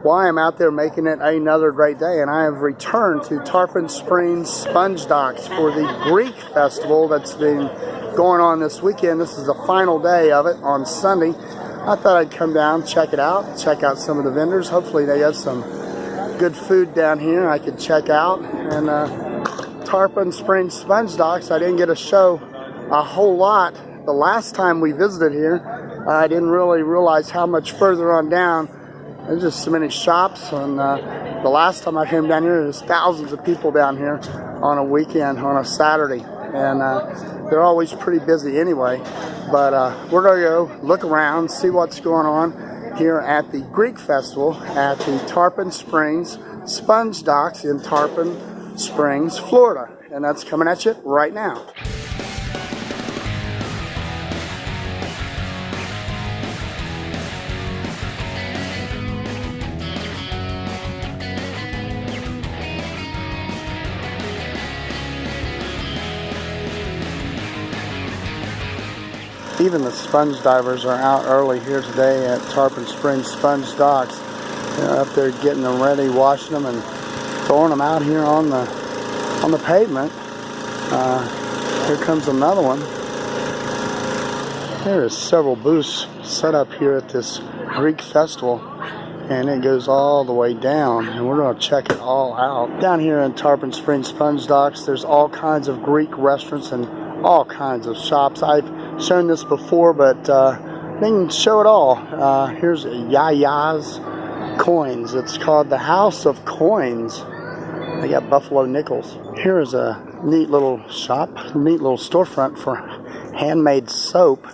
why I'm out there making it another great day, and I have returned to Tarpon Springs Sponge Docks for the Greek Festival that's been going on this weekend. This is the final day of it on Sunday. I thought I'd come down, check it out, check out some of the vendors. Hopefully they have some good food down here I could check out. And Tarpon Springs Sponge Docks, I didn't get to show a whole lot the last time we visited here. I didn't really realize how much further on down. There's just so many shops, and the last time I came down here, there's thousands of people down here on a weekend, on a Saturday, and they're always pretty busy anyway. But we're going to go look around, see what's going on here at the Greek Festival at the Tarpon Springs Sponge Docks in Tarpon Springs, Florida, and that's coming at you right now. Even the sponge divers are out early here today at Tarpon Springs Sponge Docks. They're up there getting them ready, washing them, and throwing them out here on the pavement. Here comes another one. There is several booths set up here at this Greek festival, and it goes all the way down, and we're going to check it all out. Down here in Tarpon Springs Sponge Docks, there's all kinds of Greek restaurants and all kinds of shops. I've shown this before, but they can show it all. Here's Yaya's Coins. It's called the House of Coins. They got buffalo nickels. Here is a neat little shop, neat little storefront for handmade soap.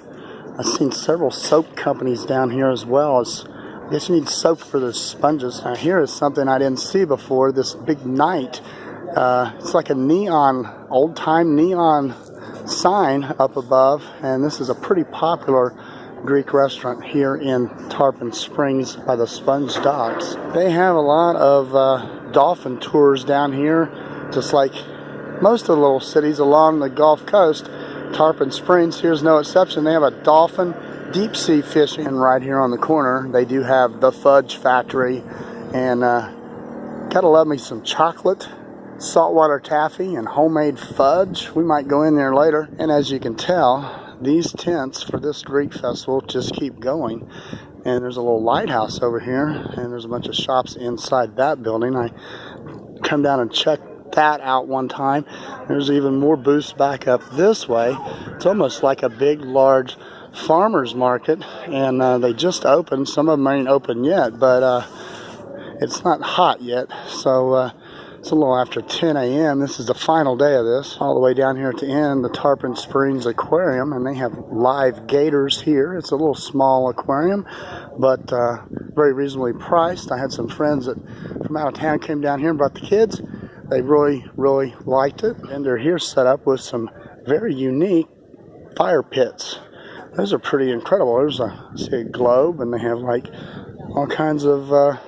I've seen several soap companies down here as well. I guess you need soap for the sponges. Now here is something I didn't see before, this big knight. It's like a neon, old-time neon sign up above, and this is a pretty popular Greek restaurant here in Tarpon Springs by the Sponge Docks. They have a lot of dolphin tours down here, just like most of the little cities along the Gulf Coast. Tarpon Springs, here's no exception. They have a dolphin deep sea fishing, and right here on the corner they do have the Fudge Factory, and gotta love me some chocolate, saltwater taffy, and homemade fudge. We might go in there later. And as you can tell, these tents for this Greek festival just keep going. And there's a little lighthouse over here, and there's a bunch of shops inside that building. I come down and check that out one time. There's even more booths back up this way. It's almost like a big, large farmer's market, and they just opened. Some of them ain't open yet, but it's not hot yet, so it's a little after 10 a.m. This is the final day of this. All the way down here at the end, the Tarpon Springs Aquarium, and they have live gators here. It's a little small aquarium, but very reasonably priced. I had some friends that from out of town came down here and brought the kids. They really, really liked it. And they're here set up with some very unique fire pits. Those are pretty incredible. There's a globe, and they have like all kinds of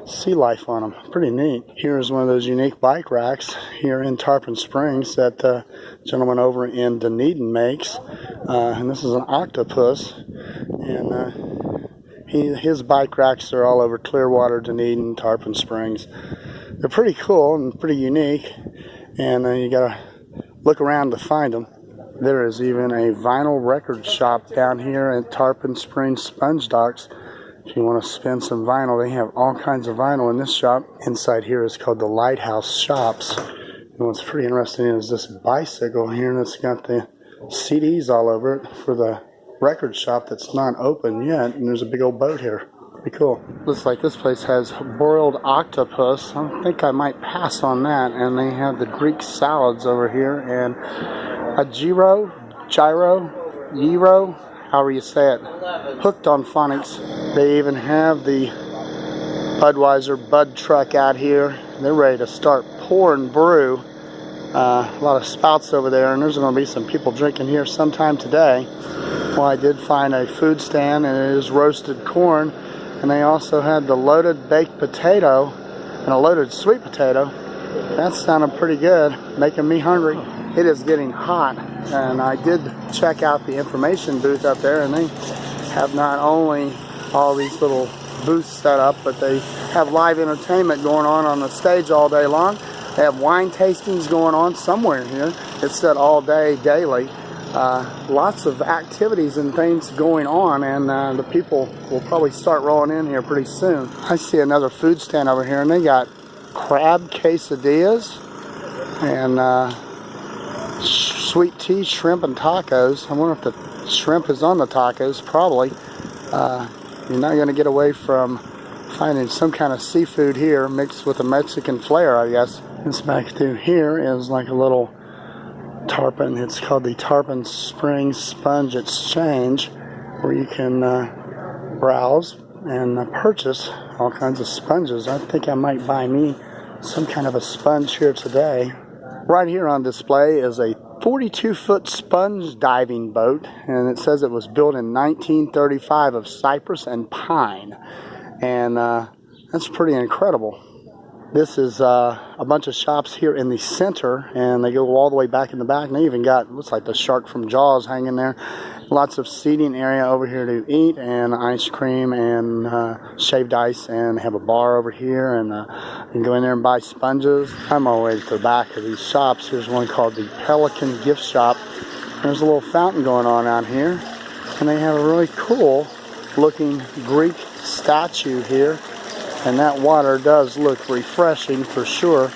sea life on them. Pretty neat. Here's one of those unique bike racks here in Tarpon Springs that the gentleman over in Dunedin makes. And this is an octopus. And his bike racks are all over Clearwater, Dunedin, Tarpon Springs. They're pretty cool and pretty unique. And you gotta look around to find them. There is even a vinyl record shop down here at Tarpon Springs Sponge Docks. If you want to spin some vinyl, they have all kinds of vinyl in this shop. Inside here is called the Lighthouse Stops. And what's pretty interesting is this bicycle here that's got the CDs all over it for the record shop that's not open yet. And there's a big old boat here. Pretty cool. Looks like this place has broiled octopus. I think I might pass on that. And they have the Greek salads over here, and a gyro, however you say it, hooked on phonics. They even have the Budweiser Bud truck out here. They're ready to start pouring brew. A lot of spouts over there, and there's going to be some people drinking here sometime today. Well, I did find a food stand, and it is roasted corn, and they also had the loaded baked potato and a loaded sweet potato. That sounded pretty good, making me hungry. It is getting hot, and I did check out the information booth up there, and they have not only all these little booths set up, but they have live entertainment going on the stage all day long. They have wine tastings going on somewhere here. It's set all day, daily. Lots of activities and things going on, and the people will probably start rolling in here pretty soon. I see another food stand over here, and they got crab quesadillas and sweet tea, shrimp, and tacos. I wonder if the shrimp is on the tacos. Probably. You're not going to get away from finding some kind of seafood here mixed with a Mexican flair, I guess. This back through here is like a little Tarpon. It's called the Tarpon Spring Sponge Exchange, where you can browse and purchase all kinds of sponges. I think I might buy me some kind of a sponge here today. Right here on display is a 42-foot sponge diving boat, and it says it was built in 1935 of cypress and pine, and that's pretty incredible. This is a bunch of shops here in the center, and they go all the way back in the back, and they even got, looks like the shark from Jaws hanging there. Lots of seating area over here to eat, and ice cream and shaved ice, and have a bar over here, and you can go in there and buy sponges. I'm always at the back of these shops. Here's one called the Pelican gift shop. There's a little fountain going on out here, and they have a really cool looking Greek statue here, and that water does look refreshing for sure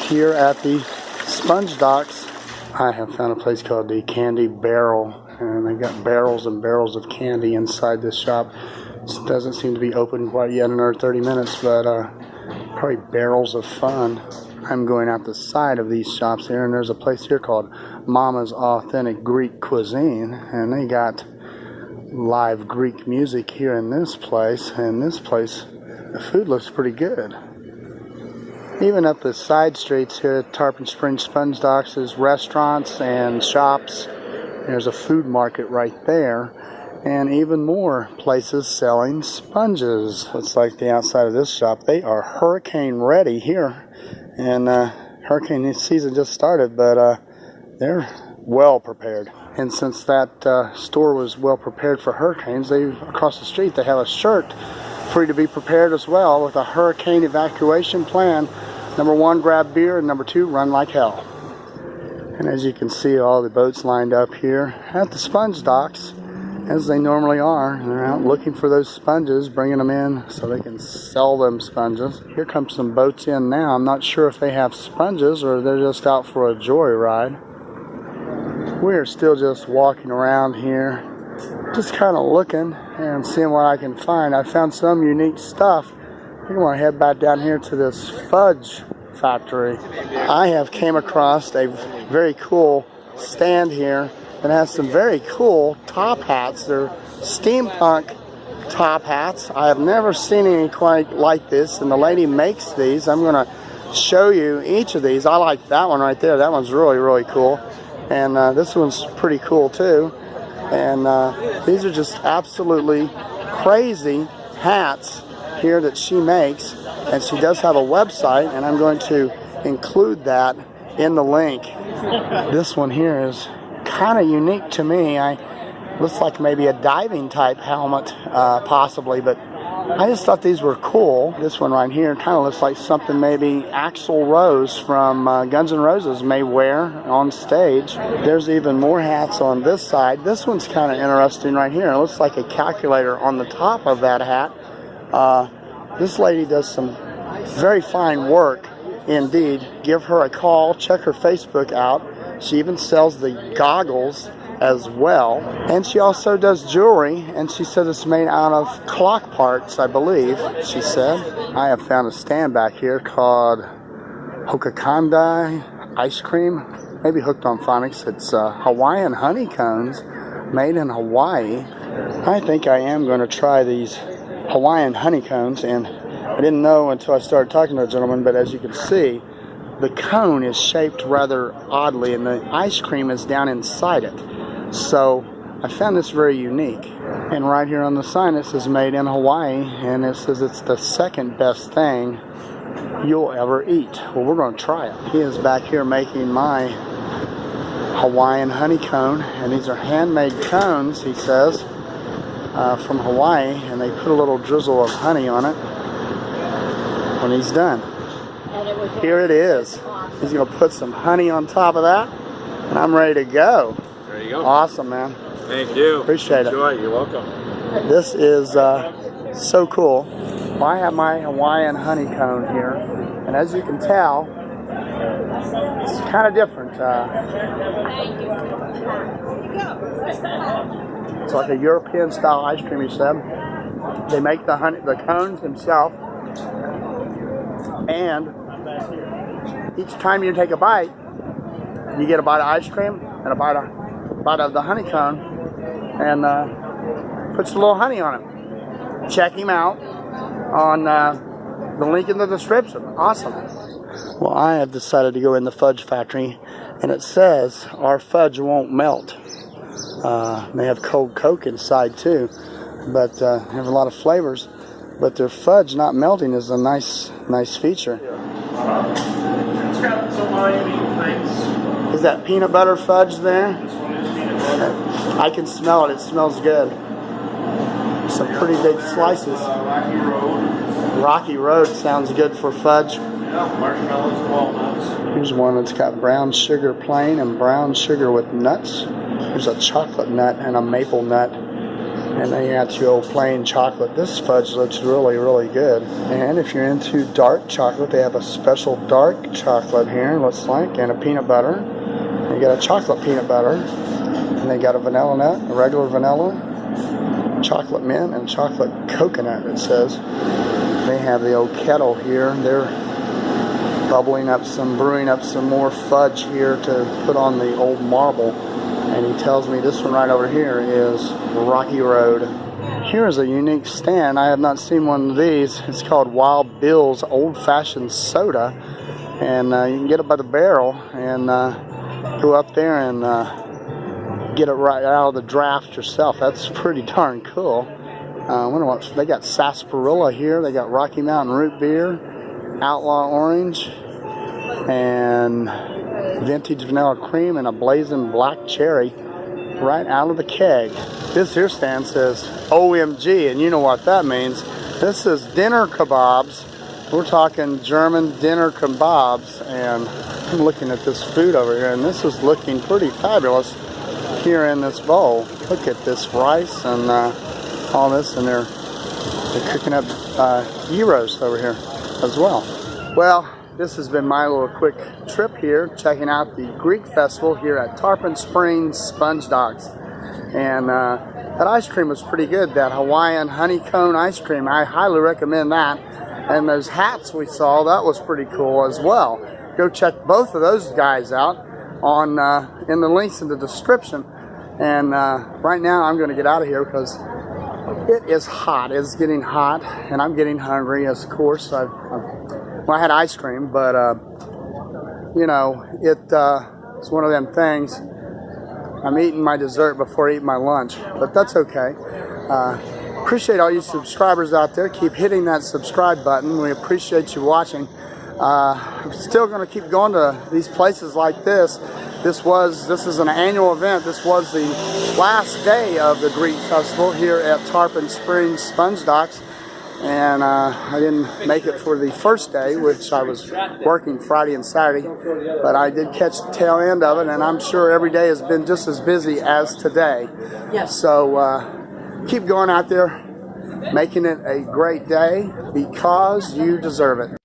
here at the sponge docks. I have found a place called the Candy Barrel, and they got barrels and barrels of candy inside this shop. This doesn't seem to be open quite yet, another 30 minutes, but probably barrels of fun. I'm going out the side of these shops here, and there's a place here called Mama's Authentic Greek Cuisine, and they got live Greek music here in this place, and this place, the food looks pretty good. Even up the side streets here at Tarpon Springs Sponge Docks is restaurants and shops. There's a food market right there, and even more places selling sponges. Looks like the outside of this shop, they are hurricane ready here, and hurricane season just started, but they're well prepared. And since that store was well prepared for hurricanes, across the street they have a shirt for you to be prepared as well, with a hurricane evacuation plan. Number 1, grab beer, and number 2, run like hell. And as you can see, all the boats lined up here at the sponge docks, as they normally are. They're out looking for those sponges, bringing them in so they can sell them sponges. Here come some boats in now. I'm not sure if they have sponges or they're just out for a joyride. We're still just walking around here, just kind of looking and seeing what I can find. I found some unique stuff. I want to head back down here to this Fudge Factory. I have came across a very cool stand here that has some very cool top hats. They're steampunk top hats. I have never seen any quite like this, and the lady makes these. I'm going to show you each of these. I like that one right there. That one's really, really cool. And this one's pretty cool too. And these are just absolutely crazy hats here that she makes, and she does have a website, and I'm going to include that in the link. This one here is kind of unique to me. Looks like maybe a diving type helmet, possibly, but I just thought these were cool. This one right here kind of looks like something maybe Axl Rose from Guns N' Roses may wear on stage. There's even more hats on this side. This one's kind of interesting right here. It looks like a calculator on the top of that hat. This lady does some very fine work indeed. Give her a call. Check her Facebook out. She even sells the goggles as well, and she also does jewelry, and she said it's made out of clock parts, I believe she said. I have found a stand back here called Hokakandai ice cream, maybe Hooked on Phonics. It's Hawaiian honeycombs made in Hawaii. I think I am going to try these Hawaiian honeycombs, and I didn't know until I started talking to the gentleman, but as you can see, the cone is shaped rather oddly, and the ice cream is down inside it. So I found this very unique. And right here on the sign it says made in Hawaii, and it says it's the second best thing you'll ever eat. Well, we're going to try it. He is back here making my Hawaiian honey cone, and these are handmade cones, he says. from Hawaii, and they put a little drizzle of honey on it when he's done. Here it is. He's going to put some honey on top of that, and I'm ready to go. There you go. Awesome, man. Thank you. Appreciate it. Enjoy. You're welcome. This is so cool. Well, I have my Hawaiian honeycomb here, and as you can tell, it's kind of different. It's like a European style ice cream, he said. They make the cones themselves, and each time you take a bite, you get a bite of ice cream and a bite of the honeycomb, and puts a little honey on it. Check him out on the link in the description. Awesome. Well, I have decided to go in the Fudge Factory, and it says our fudge won't melt. They have cold Coke inside too, but they have a lot of flavors. But their fudge not melting is a nice feature. It's got some unique things. Is that peanut butter fudge there? This one is peanut butter. I can smell it. It smells good. Some pretty big slices. Rocky Road. Rocky Road sounds good for fudge. Yeah, marshmallows, walnuts. Here's one that's got brown sugar plain and brown sugar with nuts. There's a chocolate nut and a maple nut. And then you got your old plain chocolate. This fudge looks really, really good. And if you're into dark chocolate, they have a special dark chocolate here, looks like, and a peanut butter. And you got a chocolate peanut butter. And they got a vanilla nut, a regular vanilla, chocolate mint, and chocolate coconut, it says. They have the old kettle here. They're brewing up some more fudge here to put on the old marble. And he tells me this one right over here is Rocky Road. Here is a unique stand. I have not seen one of these. It's called Wild Bill's Old Fashioned Soda. And you can get it by the barrel and go up there and get it right out of the draft yourself. That's pretty darn cool. I wonder what they got. Sarsaparilla here. They got Rocky Mountain Root Beer, Outlaw Orange, and vintage vanilla cream, and a blazing black cherry right out of the keg. This here stand says OMG, and you know what that means. This is dinner kebabs. We're talking German dinner kebabs, and I'm looking at this food over here, and this is looking pretty fabulous here in this bowl. Look at this rice and all this, and they're cooking up gyros over here as well. Well, this has been my little quick trip here, checking out the Greek Festival here at Tarpon Springs Sponge Docks. And that ice cream was pretty good, that Hawaiian honeycomb ice cream. I highly recommend that. And those hats we saw, that was pretty cool as well. Go check both of those guys out on in the links in the description. And right now I'm going to get out of here because it is hot. It's getting hot, and I'm getting hungry, of course. Well, I had ice cream, but, you know, it's one of them things. I'm eating my dessert before I eat my lunch, but that's okay. Appreciate all you subscribers out there. Keep hitting that subscribe button. We appreciate you watching. I'm still going to keep going to these places like this. This is an annual event. This was the last day of the Greek Festival here at Tarpon Springs Sponge Docks. And I didn't make it for the first day, which I was working Friday and Saturday, but I did catch the tail end of it, and I'm sure every day has been just as busy as today. Yes. So keep going out there, making it a great day, because you deserve it.